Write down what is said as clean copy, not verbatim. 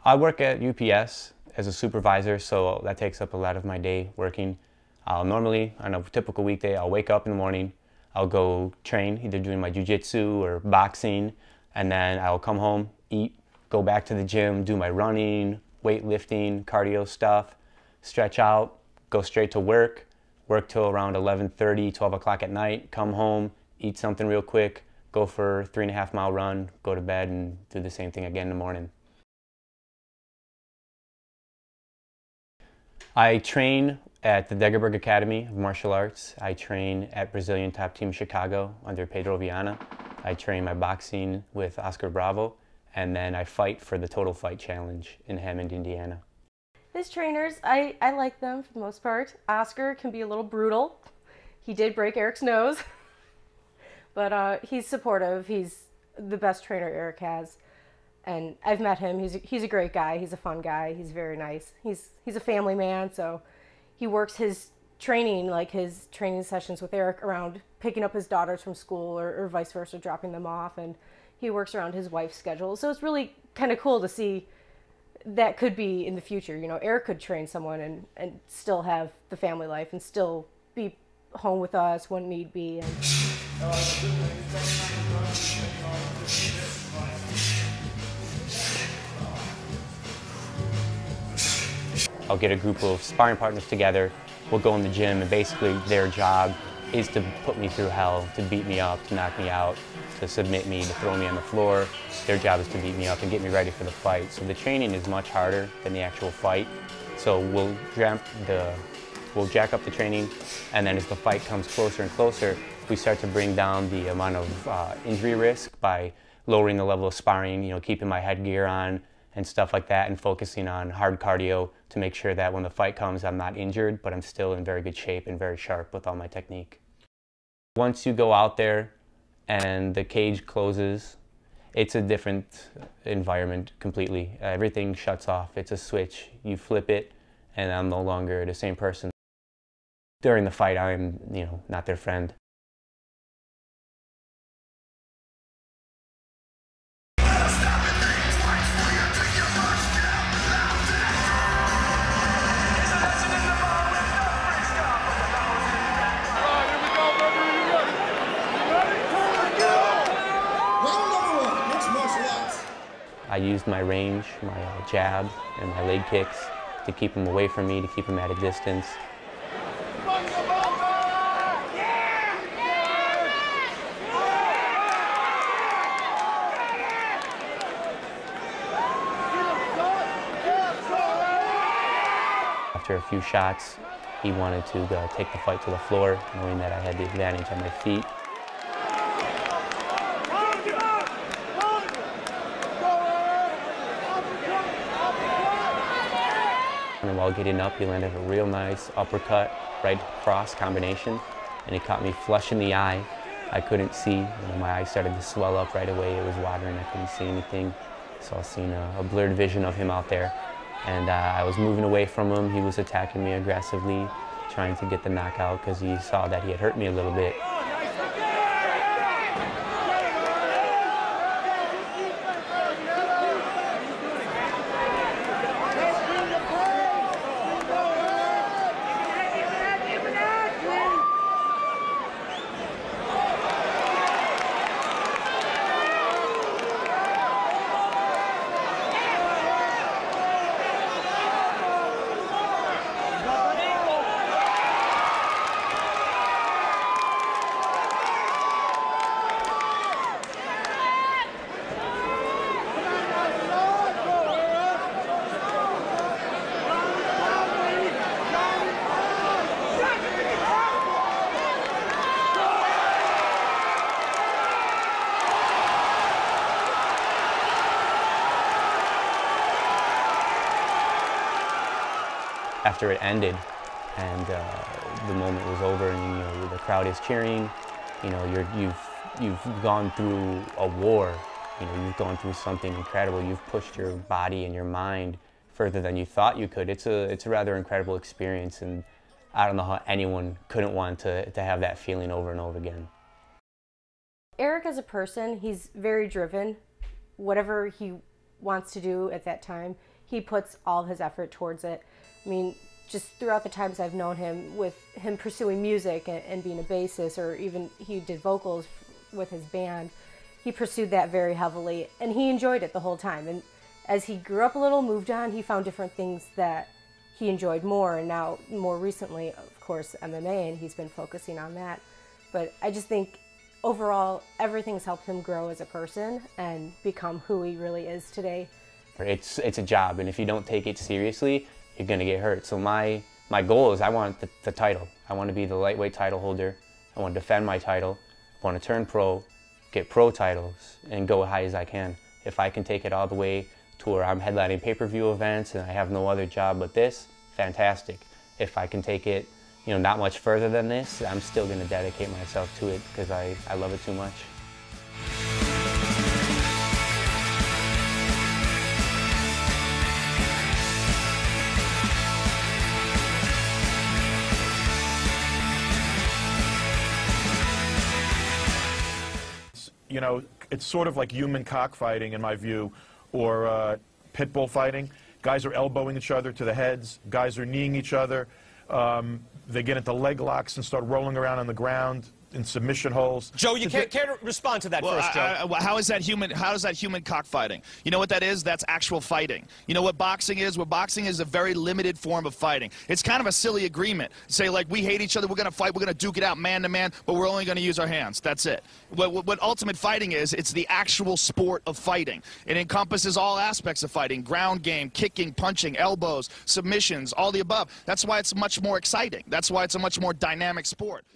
I work at UPS as a supervisor, so that takes up a lot of my day working. Normally, on a typical weekday, I'll wake up in the morning, I'll go train, either doing my jiu-jitsu or boxing, and then I'll come home, eat, go back to the gym, do my running, weightlifting, cardio stuff, stretch out, go straight to work till around 11:30, 12 o'clock at night, come home, eat something real quick, go for a 3.5-mile run, go to bed, and do the same thing again in the morning. I train at the Degerberg Academy of Martial Arts. I train at Brazilian Top Team Chicago under Pedro Viana. I train my boxing with Oscar Bravo, and then I fight for the Total Fight Challenge in Hammond, Indiana. His trainers, I like them for the most part. Oscar can be a little brutal. He did break Eric's nose, but he's supportive. He's the best trainer Eric has. And I've met him. He's a great guy. He's a fun guy. He's very nice. He's a family man, so he works his training, like his training sessions with Eric, around picking up his daughters from school or vice versa, dropping them off, and he works around his wife's schedule. So it's really kind of cool to see that could be in the future. You know, Eric could train someone and still have the family life and still be home with us when need be. I'll get a group of sparring partners together, we'll go in the gym, and basically their job is to put me through hell, to beat me up, to knock me out, to submit me, to throw me on the floor. Their job is to beat me up and get me ready for the fight. So the training is much harder than the actual fight. So we'll jack up the training, and then as the fight comes closer and closer, we start to bring down the amount of injury risk by lowering the level of sparring, you know, keeping my headgear on and stuff like that, and focusing on hard cardio to make sure that when the fight comes, I'm not injured, but I'm still in very good shape and very sharp with all my technique. Once you go out there and the cage closes, it's a different environment completely. Everything shuts off. It's a switch. You flip it, and I'm no longer the same person. During the fight, I'm, not their friend. I used my range, my jab, and my leg kicks to keep him away from me, to keep him at a distance. After a few shots, he wanted to take the fight to the floor, knowing that I had the advantage on my feet. And while getting up, he landed a real nice uppercut, right cross combination, and it caught me flush in the eye. I couldn't see, my eyes started to swell up right away. It was watering, I couldn't see anything. So I seen a blurred vision of him out there. And I was moving away from him. He was attacking me aggressively, trying to get the knockout because he saw that he had hurt me a little bit. After it ended and the moment was over, and the crowd is cheering, you've gone through a war, you've gone through something incredible. You've pushed your body and your mind further than you thought you could. It's a rather incredible experience, and I don't know how anyone couldn't want to have that feeling over and over again. Eric as a person, he's very driven. Whatever he wants to do at that time, he puts all his effort towards it. I mean, just throughout the times I've known him, with him pursuing music and being a bassist, or even he did vocals with his band, he pursued that very heavily, and he enjoyed it the whole time. And as he grew up a little, moved on, he found different things that he enjoyed more, and now more recently, of course, MMA, and he's been focusing on that. But I just think overall, everything's helped him grow as a person and become who he really is today. It's a job, and if you don't take it seriously, you're gonna get hurt. So my goal is I want the title. I want to be the lightweight title holder. I want to defend my title. I want to turn pro, get pro titles, and go as high as I can. If I can take it all the way to where I'm headlining pay-per-view events and I have no other job but this, fantastic. If I can take it, you know, not much further than this, I'm still gonna dedicate myself to it because I love it too much. You know, it's sort of like human cockfighting in my view, or pit bull fighting. Guys are elbowing each other to the heads. Guys are kneeing each other. They get into leg locks and start rolling around on the ground in submission holes. Joe, you can't respond to that first, Joe. How is that human cockfighting? You know what that is? That's actual fighting. You know what boxing is? Well, boxing is a very limited form of fighting. It's kind of a silly agreement. Say, like, we hate each other, we're going to fight, we're going to duke it out man to man, but we're only going to use our hands. That's it. What ultimate fighting is, it's the actual sport of fighting. It encompasses all aspects of fighting: ground game, kicking, punching, elbows, submissions, all the above. That's why it's much more exciting. That's why it's a much more dynamic sport.